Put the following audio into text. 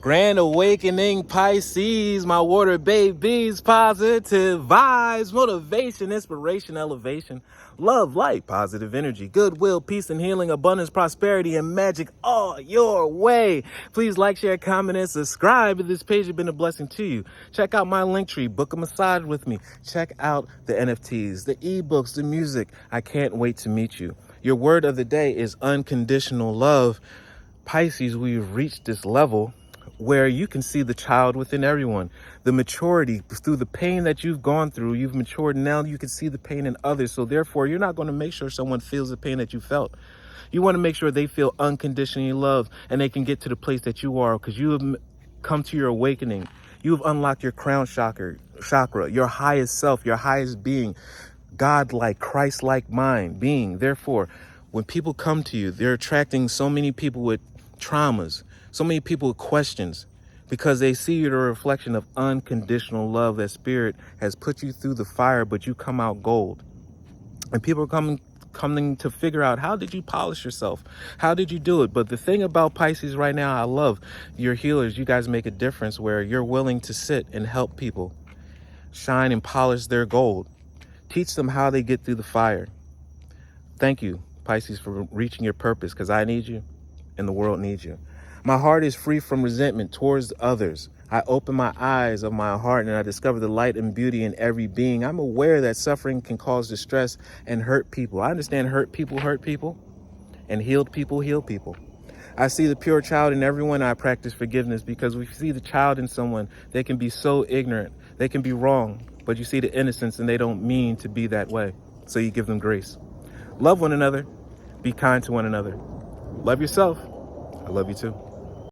Grand awakening Pisces, my water babies, positive vibes, motivation, inspiration, elevation, love, light, positive energy, goodwill, peace and healing, abundance, prosperity, and magic all your way. Please like, share, comment, and subscribe if this page has been a blessing to you. Check out my LinkTree, book a massage with me. Check out the NFTs, the ebooks, the music. I can't wait to meet you. Your word of the day is unconditional love. Pisces, we've reached this level where you can see the child within everyone, the maturity through the pain that you've gone through. You've matured. Now you can see the pain in others. So therefore, you're not going to make sure someone feels the pain that you felt. You want to make sure they feel unconditionally loved and they can get to the place that you are, because you have come to your awakening. You've unlocked your crown chakra, your highest self, your highest being, God-like, Christ-like mind being. Therefore, when people come to you, they're attracting so many people with traumas, so many people with questions, because they see you the reflection of unconditional love. That spirit has put you through the fire, but you come out gold. And people are coming to figure out, how did you polish yourself? How did you do it? But the thing about Pisces right now, I love your healers. You guys make a difference where you're willing to sit and help people shine and polish their gold. Teach them how they get through the fire. Thank you, Pisces, for reaching your purpose, because I need you and the world needs you. My heart is free from resentment towards others. I open my eyes of my heart and I discover the light and beauty in every being. I'm aware that suffering can cause distress and hurt people. I understand hurt people, and healed people heal people. I see the pure child in everyone. I practice forgiveness, because we see the child in someone. They can be so ignorant. They can be wrong, but you see the innocence and they don't mean to be that way. So you give them grace. Love one another. Be kind to one another. Love yourself. I love you too.